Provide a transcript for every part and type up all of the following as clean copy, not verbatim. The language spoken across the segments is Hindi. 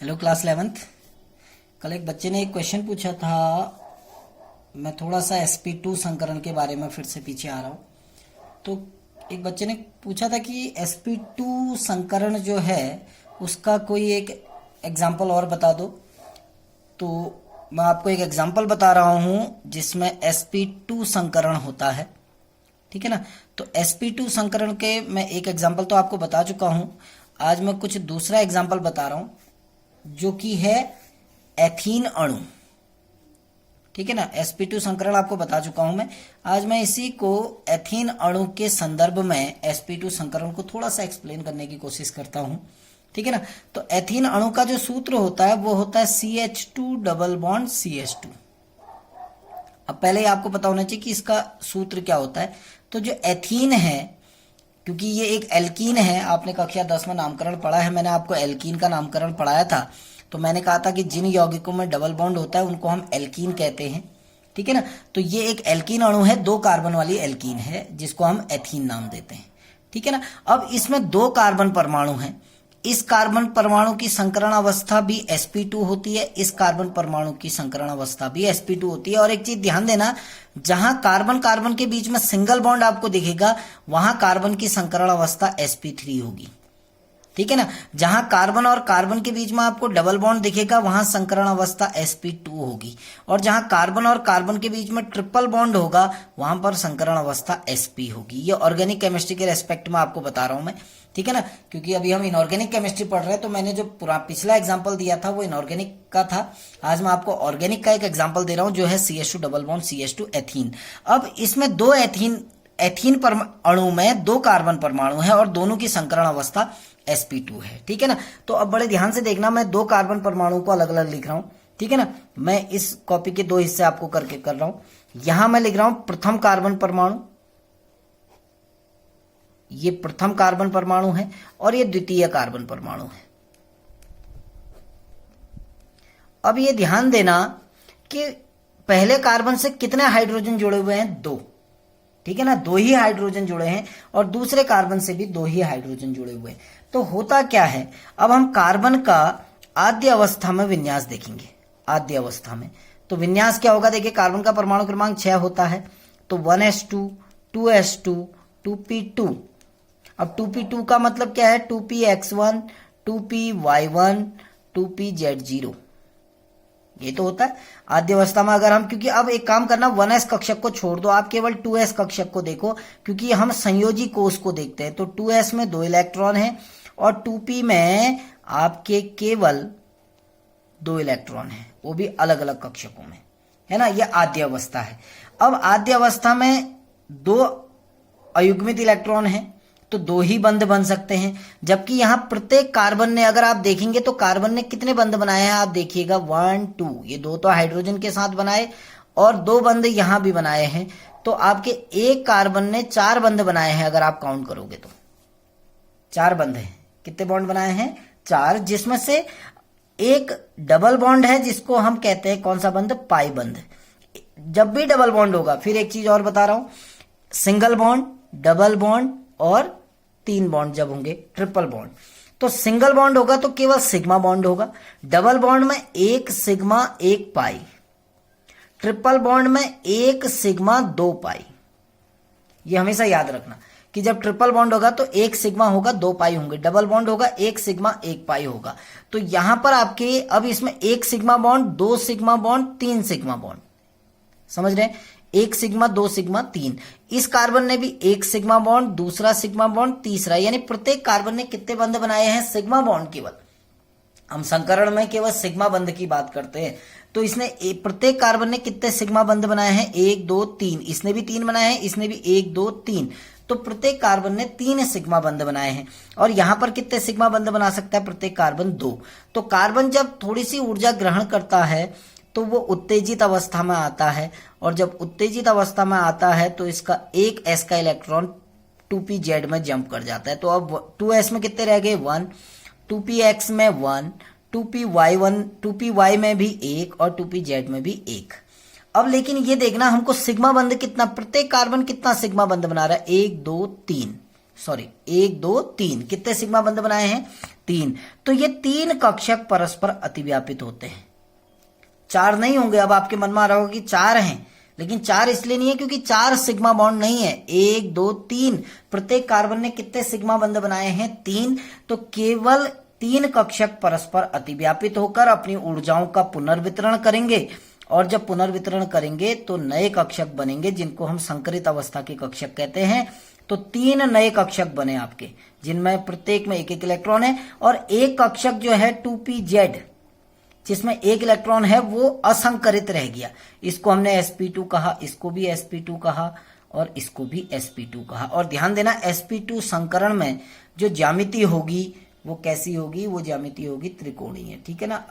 Hello class 11th। कल एक बच्चे ने एक क्वेश्चन पूछा था। मैं थोड़ा सा sp2 संकरण के बारे में फिर से पीछे आ रहा हूँ। तो एक बच्चे ने पूछा था कि sp2 संकरण जो है उसका कोई एक एग्जाम्पल और बता दो। तो मैं आपको एक एग्जाम्पल बता रहा हूँ जिसमें sp2 संकरण होता है, ठीक है ना। तो sp2 संकरण के मैं एक एग्जाम्पल तो आपको बता चुका हूँ। आज मैं कुछ दूसरा एग्जाम्पल बता रहा हूँ जो कि है एथीन अणु, ठीक है ना। sp2 संकरण आपको बता चुका हूं मैं। आज मैं इसी को एथीन अणु के संदर्भ में sp2 संकरण को थोड़ा सा एक्सप्लेन करने की कोशिश करता हूं, ठीक है ना। तो एथीन अणु का जो सूत्र होता है वो होता है CH2 डबल बॉन्ड CH2। अब पहले ही आपको पता होना चाहिए कि इसका सूत्र क्या होता है। तो जो एथीन है, क्योंकि ये एक एल्कीन है, आपने कक्षा 10 में नामकरण पढ़ा है, मैंने आपको एल्कीन का नामकरण पढ़ाया था। तो मैंने कहा था कि जिन यौगिकों में डबल बॉन्ड होता है उनको हम एल्कीन कहते हैं, ठीक है ना। तो ये एक एल्कीन अणु है, 2 कार्बन वाली एल्कीन है जिसको हम एथीन नाम देते हैं, ठीक है ना। अब इसमें 2 कार्बन परमाणु हैं। इस कार्बन परमाणु की संकरण अवस्था भी sp2 होती है, इस कार्बन परमाणु की संकरण अवस्था भी sp2 होती है। और एक चीज ध्यान देना, जहां कार्बन कार्बन के बीच में सिंगल बॉन्ड आपको दिखेगा वहां कार्बन की संकरण अवस्था sp3 होगी, ठीक है ना। जहां कार्बन और कार्बन के बीच में आपको डबल बॉन्ड दिखेगा वहां संकरण अवस्था sp2 होगी। और जहां कार्बन और कार्बन के बीच में ट्रिपल बॉन्ड होगा वहां पर संकरण अवस्था sp होगी। ये ऑर्गेनिक केमिस्ट्री के रेस्पेक्ट में आपको बता रहा हूं मैं, ठीक है ना। क्योंकि अभी हम इनऑर्गेनिक केमिस्ट्री पढ़ रहे हैं, तो मैंने जो पिछला एग्जाम्पल दिया था वो इनऑर्गेनिक का था। आज मैं आपको ऑर्गेनिक का एक एग्जाम्पल दे रहा हूं जो है CH2 double bond CH2 ethene. अब इसमें 2 एथीन अणु में 2 कार्बन परमाणु है और दोनों की संकरण अवस्था sp2 है, ठीक है ना। तो अब बड़े ध्यान से देखना, मैं 2 कार्बन परमाणु को अलग अलग लिख रहा हूं, ठीक है ना। मैं इस कॉपी के 2 हिस्से आपको करके कर रहा हूं। यहां मैं लिख रहा हूं प्रथम कार्बन परमाणु, ये प्रथम कार्बन परमाणु है और ये द्वितीय कार्बन परमाणु है। अब ये ध्यान देना कि पहले कार्बन से कितने हाइड्रोजन जुड़े हुए हैं, 2, ठीक है ना। 2 ही हाइड्रोजन जुड़े हैं और दूसरे कार्बन से भी 2 ही हाइड्रोजन जुड़े हुए हैं। तो होता क्या है, अब हम कार्बन का आद्य अवस्था में विन्यास देखेंगे। आद्य अवस्था में तो विन्यास क्या होगा, देखिए कार्बन का परमाणु क्रमांक 6 होता है, तो 1s2 2s2 2p2। अब 2p2 का मतलब क्या है, 2px1 2py1 2pz0, ये तो होता है आद्य अवस्था में। अगर हम, क्योंकि अब एक काम करना, 1s कक्षक को छोड़ दो, आप केवल 2s कक्षक को देखो, क्योंकि हम संयोजी कोष को देखते हैं। तो 2s में 2 इलेक्ट्रॉन है और 2p में आपके केवल 2 इलेक्ट्रॉन है, वो भी अलग अलग कक्षकों में, है ना। यह आद्य अवस्था है। अब आद्य अवस्था में 2 अयुग्मित इलेक्ट्रॉन है तो 2 ही बंध बन सकते हैं, जबकि यहां प्रत्येक कार्बन ने, अगर आप देखेंगे तो कार्बन ने कितने बंध बनाए हैं, आप देखिएगा 1 2, ये 2 तो हाइड्रोजन के साथ बनाए और 2 बंध यहां भी बनाए हैं। तो आपके एक कार्बन ने 4 बंध बनाए हैं, अगर आप काउंट करोगे तो 4 बंध हैं। कितने बॉन्ड बनाए हैं, 4, जिसमें से एक डबल बॉन्ड है जिसको हम कहते हैं कौन सा बंध, पाई बंध। जब भी डबल बॉन्ड होगा, फिर एक चीज और बता रहा हूं, सिंगल बॉन्ड, डबल बॉन्ड और 3 बॉन्ड जब होंगे ट्रिपल बॉन्ड। तो सिंगल बॉन्ड होगा तो केवल सिग्मा बॉन्ड होगा, डबल बॉन्ड में 1 सिग्मा 1 पाई, ट्रिपल बॉन्ड में 1 सिग्मा 2 पाई। ये हमेशा याद रखना कि जब ट्रिपल बॉन्ड होगा तो 1 सिग्मा होगा 2 पाई होंगे, डबल बॉन्ड होगा 1 सिग्मा 1 पाई होगा। तो यहां पर आपके अब इसमें 1 sigma bond, 2 sigma bond, 3 sigma bond, समझ रहे हैं, 1 सिग्मा 2 सिग्मा 3। इस कार्बन ने भी 1 सिग्मा बॉन्ड, दूसरा सिग्मा बॉन्ड, तीसरा, यानी प्रत्येक कार्बन ने कितने बंध बनाए हैं, सिग्मा बॉन्ड। केवल हम संकरण में केवल सिग्मा बंध की बात करते हैं। तो इसने प्रत्येक कार्बन ने कितने सिग्मा बंध बनाए हैं, 1 2 3। इसने भी 3 बनाए हैं, इसने भी 1 2 3। तो प्रत्येक कार्बन ने 3 सिग्मा बंध बनाए हैं। और यहां पर कितने सिग्मा बंध बना सकता है प्रत्येक कार्बन, 2। तो कार्बन जब थोड़ी सी ऊर्जा ग्रहण करता है तो वो उत्तेजित अवस्था में आता है, और जब उत्तेजित अवस्था में आता है तो इसका एक s का इलेक्ट्रॉन 2pz में जंप कर जाता है। तो अब 2s में कितने रह गए, 1, 2px में 1, 2py में भी 1 और 2pz में भी 1। अब लेकिन ये देखना, हमको सिग्मा बंध कितना, प्रत्येक कार्बन कितना सिग्मा बंध बना रहा है, 1 2 3, सॉरी 1 2 3, कितने सिग्मा बंध बनाए हैं, 3। तो ये 3 कक्षक परस्पर अतिव्यापित होते हैं। 4 नहीं होंगे। अब आपके मन में आ रहा होगा कि 4 हैं, लेकिन 4 इसलिए नहीं है क्योंकि 4 सिग्मा बॉन्ड नहीं है। 1 2 3, प्रत्येक कार्बन ने कितने सिग्मा बंध बनाए हैं? 3। तो केवल 3 कक्षक परस्पर अतिव्यापित होकर अपनी ऊर्जाओं का पुनर्वितरण करेंगे, और जब पुनर्वितरण करेंगे तो नए कक्षक बनेंगे जिनको हम संकरित अवस्था के कक्षक कहते हैं। तो 3 नए कक्षक बने आपके, जिनमें प्रत्येक में एक एक इलेक्ट्रॉन है, और एक कक्षक जो है 2pz जिसमें एक इलेक्ट्रॉन है वो असंकरित रह गया। इसको हमने sp2 कहा, इसको भी sp2 कहा, और इसको भी sp2 कहा। और ध्यान देना sp2 संकरण में जो ज्यामिति होगी वो कैसी होगी? वो ज्यामिति होगी त्रिकोणीय। ठीक है ना।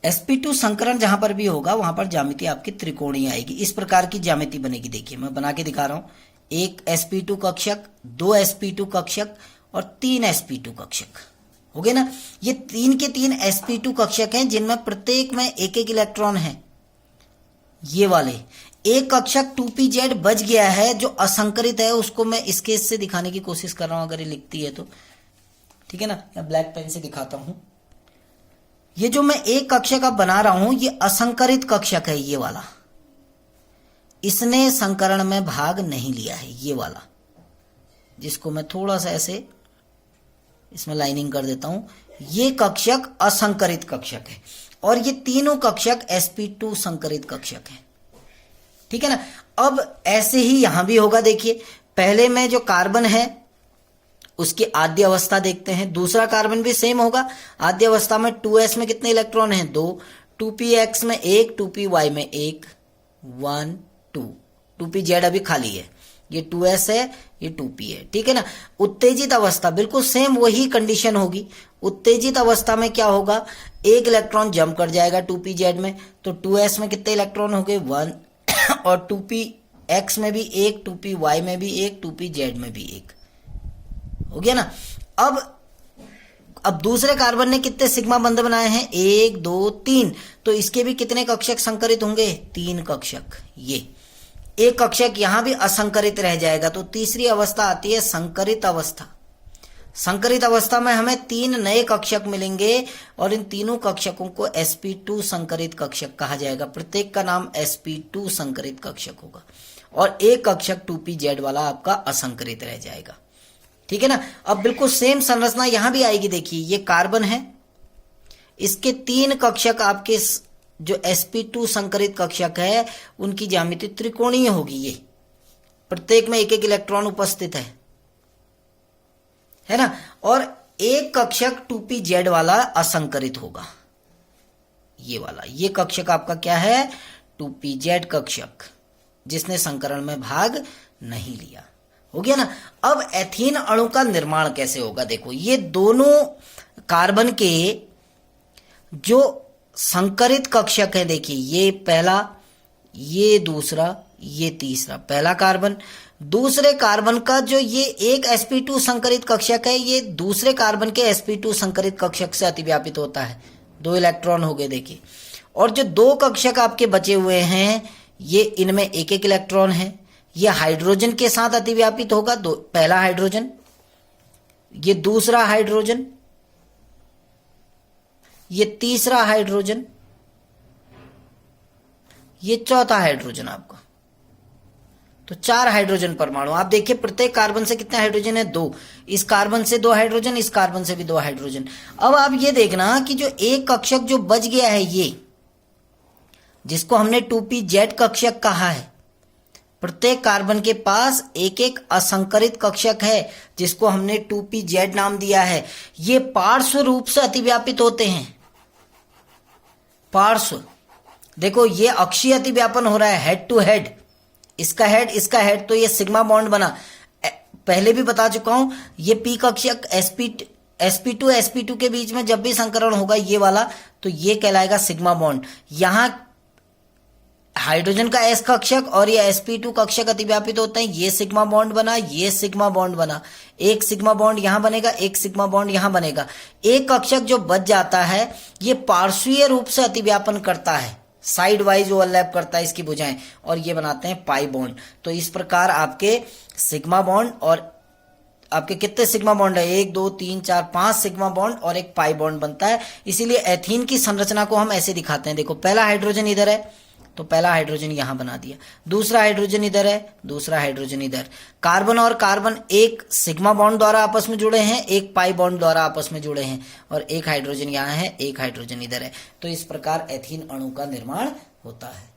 sp2 संकरण जहां पर भी होगा वहां पर ज्यामिति आपकी त्रिकोणीय आएगी। इस प्रकार की ज्यामिति बनेगी। देखिए मैं बना के दिखा रहा हूं। एक sp2 कक्षक, 2 sp2 कक्षक और 3 sp2 कक्षक हो गए ना। ये 3 के 3 sp2 कक्षक हैं जिनमें प्रत्येक में एक एक इलेक्ट्रॉन है। ये वाले एक कक्षक 2pz बच गया है जो असंकरित है, उसको मैं इस केस से दिखाने की कोशिश कर रहा हूं, अगर ये लिखती है तो। ठीक है ना। मैं ब्लैक पेन से दिखाता हूं। ये जो मैं एक कक्षक अब बना रहा हूं ये असंकरित कक्षक है। ये वाला इसने संकरण में भाग नहीं लिया है। ये वाला जिसको मैं थोड़ा सा ऐसे इसमें लाइनिंग कर देता हूं, ये कक्षक असंकरित कक्षक है, और ये तीनों कक्षक sp2 संकरित कक्षक है। ठीक है ना। अब ऐसे ही यहां भी होगा। देखिए पहले में जो कार्बन है उसकी आद्य अवस्था देखते हैं। दूसरा कार्बन भी सेम होगा। आद्य अवस्था में 2s में कितने इलेक्ट्रॉन हैं? 2। 2px में 1, 2py में 1, 1 2। 2pz अभी खाली है। ये 2s है, ये 2p है। ठीक है ना। उत्तेजित अवस्था बिल्कुल सेम वही कंडीशन होगी। उत्तेजित अवस्था में क्या होगा? एक इलेक्ट्रॉन जंप कर जाएगा 2pz में, तो 2s में कितने इलेक्ट्रॉन हो गए? 1 और 2px में भी 1, 2py में भी 1, 2pz में भी 1 हो गया ना। अब दूसरे कार्बन ने कितने सिग्मा बंध बनाए हैं? 1 2 3। तो इसके भी कितने कक्षक संकरित होंगे? 3 कक्षक। ये एक कक्षक यहां भी असंकरित रह जाएगा। तो तीसरी अवस्था आती है संकरित अवस्था। संकरित अवस्था में हमें 3 नए कक्षक मिलेंगे, और इन तीनों कक्षकों को sp2 संकरित कक्षक कहा जाएगा। प्रत्येक का नाम sp2 संकरित कक्षक होगा, और एक कक्षक 2pz वाला आपका असंकरित रह जाएगा। ठीक है ना। अब बिल्कुल सेम संरचना यहां भी आएगी। देखिए ये कार्बन है, इसके 3 कक्षक आपके जो sp2 संकरित कक्षक है उनकी ज्यामिति त्रिकोणीय होगी। ये प्रत्येक में एक एक इलेक्ट्रॉन उपस्थित है ना। और एक कक्षक 2pz वाला असंकरित होगा। ये वाला, ये कक्षक आपका क्या है? 2pz कक्षक, जिसने संकरण में भाग नहीं लिया। हो गया ना। अब एथीन अणु का निर्माण कैसे होगा? देखो ये दोनों कार्बन के जो संकरित कक्षक है, देखिए ये पहला, ये दूसरा, ये तीसरा। पहला कार्बन, दूसरे कार्बन का जो ये एक sp2 संकरित कक्षक है, ये दूसरे कार्बन के sp2 संकरित कक्षक से अतिव्यापित होता है। 2 इलेक्ट्रॉन हो गए देखिए। और जो 2 कक्षक आपके बचे हुए हैं, ये इनमें एक एक इलेक्ट्रॉन है। ये हाइड्रोजन के साथ अतिव्यापित होगा। पहला हाइड्रोजन, ये दूसरा हाइड्रोजन, ये तीसरा हाइड्रोजन, ये चौथा हाइड्रोजन आपका। तो 4 हाइड्रोजन परमाणु। आप देखिए प्रत्येक कार्बन से कितने हाइड्रोजन है? 2। इस कार्बन से 2 हाइड्रोजन, इस कार्बन से भी 2 हाइड्रोजन। अब आप ये देखना कि जो एक कक्षक जो बच गया है, ये जिसको हमने 2pz कक्षक कहा है, प्रत्येक कार्बन के पास एक एक असंकरित कक्षक है जिसको हमने 2pz नाम दिया है। ये पार्श्व रूप से अतिव्यापित होते हैं। पार्श्व, देखो ये अक्षीय अतिव्यापन हो रहा है, हेड टू हेड, इसका हेड इसका हेड, तो ये सिग्मा बॉन्ड बना। पहले भी बता चुका हूं, ये p कक्षक sp2 के बीच में जब भी संकरण होगा ये वाला, तो ये कहलाएगा सिग्मा बॉन्ड। यहां हाइड्रोजन का s कक्षक और ये sp2 कक्षक अतिव्यापित होते हैं। ये सिग्मा बॉन्ड बना, ये सिग्मा बॉन्ड बना। एक सिग्मा बॉन्ड यहां बनेगा, एक सिग्मा बॉन्ड यहां बनेगा। एक कक्षक जो बच जाता है ये पार्श्वीय रूप से अतिव्यापन करता है, साइड वाइज ओवरलैप करता है इसकी भुजाएं, और ये बनाते हैं पाई बॉन्ड। तो इस प्रकार आपके सिग्मा बॉन्ड और आपके कितने सिग्मा बॉन्ड है, 1 2 3 4 5 सिग्मा बॉन्ड और एक पाई बॉन्ड बनता है। इसीलिए एथीन की संरचना को हम ऐसे दिखाते हैं। देखो पहला हाइड्रोजन इधर है तो पहला हाइड्रोजन यहां बना दिया, दूसरा हाइड्रोजन इधर है, दूसरा हाइड्रोजन इधर। कार्बन और कार्बन एक सिग्मा बॉन्ड द्वारा आपस में जुड़े हैं, एक पाई बॉन्ड द्वारा आपस में जुड़े हैं, और एक हाइड्रोजन यहां है, एक हाइड्रोजन इधर है। तो इस प्रकार एथीन अणु का निर्माण होता है।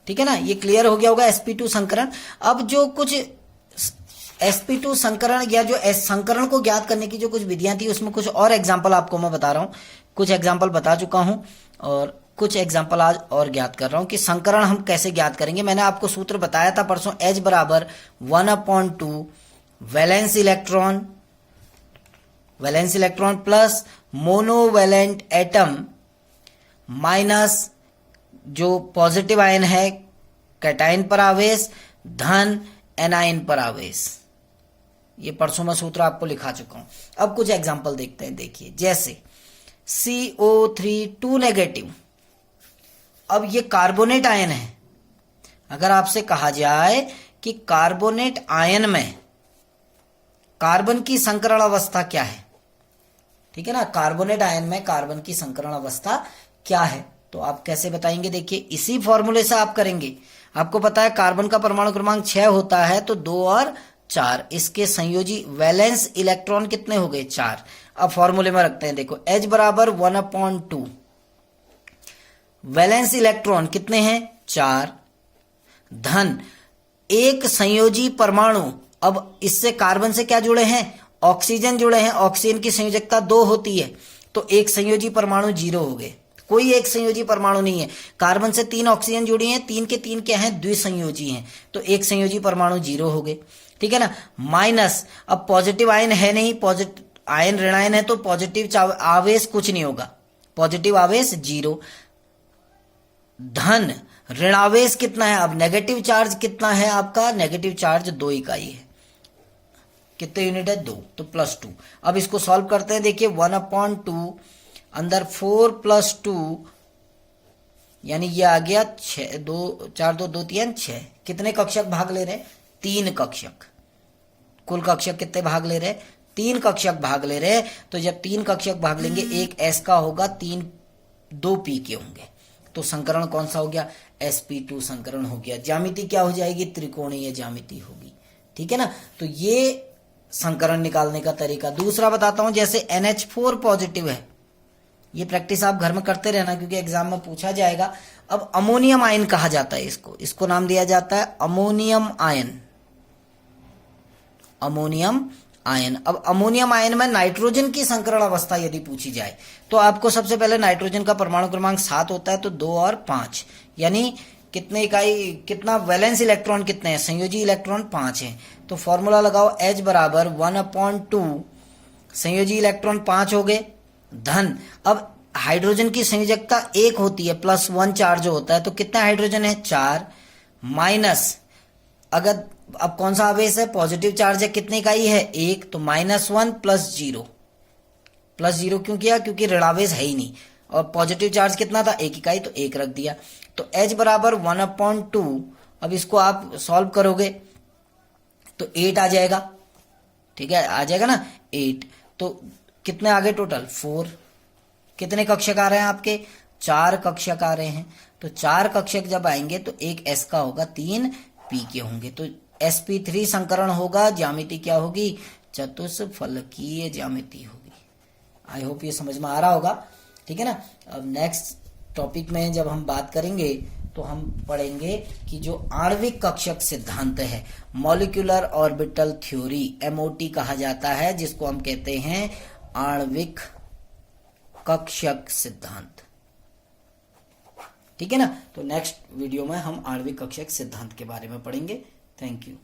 ठीक है ना, ये क्लियर हो गया होगा sp2 संकरण। अब जो कुछ sp2 संकरण या जो संकरण को ज्ञात करने की जो कुछ विधियां थी, उसमें कुछ और एग्जाम्पल आपको मैं बता रहा हूं। कुछ एग्जाम्पल बता चुका हूं और कुछ एग्जाम्पल आज और ज्ञात कर रहा हूं कि संकरण हम कैसे ज्ञात करेंगे। मैंने आपको सूत्र बताया था परसों, H बराबर 1/2 valence electron plus monovalent atom minus जो पॉजिटिव आयन है कैटायन पर आवेश धन एनायन पर आवेश। ये परसों मैं सूत्र आपको लिखा चुका हूं। अब कुछ एग्जाम्पल देखते हैं। देखिए जैसे CO3 2 नेगेटिव। अब ये कार्बोनेट आयन है। अगर आपसे कहा जाए कि कार्बोनेट आयन में कार्बन की संकरण अवस्था क्या है, ठीक है ना, कार्बोनेट आयन में कार्बन की संकरण अवस्था क्या है, तो आप कैसे बताएंगे। देखिए इसी फॉर्मूले से आप करेंगे। आपको पता है कार्बन का परमाणु क्रमांक 6 होता है, तो 2 और 4 इसके संयोजी वैलेंस इलेक्ट्रॉन कितने हो गए, 4। अब फॉर्मूले में रखते हैं। देखो H बराबर 1/2 वैलेंस इलेक्ट्रॉन कितने हैं, 4 धन एक संयोजी परमाणु। अब इससे कार्बन से क्या जुड़े हैं, ऑक्सीजन जुड़े हैं। ऑक्सीजन की संयोजकता 2 होती है, तो एक संयोजी परमाणु 0 हो गए। कोई एक संयोजी परमाणु नहीं है। कार्बन से 3 ऑक्सीजन जुड़ी हैं, 3 के 3 क्या हैं, द्विसंयोजी हैं, तो एक संयोजी परमाणु 0 हो गए। ठीक है ना, माइनस अब पॉजिटिव आयन है नहीं, पॉजिटिव आयन ऋणायन है, तो पॉजिटिव आवेश कुछ नहीं होगा, पॉजिटिव आवेश 0 धन ऋणावेश कितना है। अब नेगेटिव चार्ज कितना है आपका, नेगेटिव चार्ज 2 इकाई है। कितने यूनिट है, 2, तो +2। अब इसको सॉल्व करते हैं। देखिए 1/2 अंदर 4 + 2 यानी ये आ गया 6, 2 4 2 2 3 6। कितने कक्षक भाग ले रहे हैं, 3 कक्षक। कुल कक्षक कितने भाग ले रहे हैं, 3 कक्षक भाग ले रहे हैं। तो जब 3 कक्षक भाग लेंगे, एक S का होगा, 2 P के होंगे, तो संकरण कौन सा हो गया, sp2 संकरण हो गया। ज्यामिति क्या हो जाएगी, त्रिकोणीय ज्यामिति होगी। ठीक है ना, तो ये संकरण निकालने का तरीका। दूसरा बताता हूं, जैसे NH4 पॉजिटिव है, ये प्रैक्टिस आप घर में करते रहना क्योंकि एग्जाम में पूछा जाएगा। अब अमोनियम आयन कहा जाता है इसको नाम दिया जाता है अमोनियम आयन। Ammonium ion. अब अमोनियम आयन में नाइट्रोजन की संकरण अवस्था यदि पूछी जाए, तो आपको सबसे पहले नाइट्रोजन का परमाणु क्रमांक 7 होता है, तो 2 और 5 यानी कितने इकाई, कितना वैलेंस इलेक्ट्रॉन कितने हैं, संयोजी इलेक्ट्रॉन 5 हैं। तो फॉर्मूला लगाओ, H बराबर 1/2 संयोजी इलेक्ट्रॉन 5 हो गए धन। अब हाइड्रोजन की संयोजकता 1 होती है, +1 चार्ज होता है, तो कितना हाइड्रोजन है, 4 माइनस अगर अब कौन सा आवेश है, पॉजिटिव चार्ज है, कितने इकाई है, 1, तो -1 + 0 क्यों किया, क्योंकि ऋणावेश है ही नहीं, और पॉजिटिव चार्ज कितना था, 1 इकाई, तो 1 रख दिया। तो H बराबर 1/2। अब इसको आप सॉल्व करोगे तो 8 आ जाएगा। ठीक है, आ जाएगा ना 8। तो कितने आ गए टोटल, 4। कितने कक्षक आ रहे हैं आपके, 4 कक्षक आ रहे हैं। तो 4 कक्षक जब आएंगे तो एक S का होगा, 3 P के होंगे, तो sp3 संकरण होगा। ज्यामिति क्या होगी, चतुष्फलकीय ज्यामिति होगी। आई होप ये समझ में आ रहा होगा। ठीक है ना, अब नेक्स्ट टॉपिक में जब हम बात करेंगे तो हम पढ़ेंगे कि जो आणविक कक्षक सिद्धांत है, मॉलिक्यूलर ऑर्बिटल थ्योरी, MOT कहा जाता है, जिसको हम कहते हैं आणविक कक्षक सिद्धांत। ठीक है ना, तो नेक्स्ट वीडियो में हम आणविक कक्षक सिद्धांत के बारे में पढ़ेंगे। Thank you.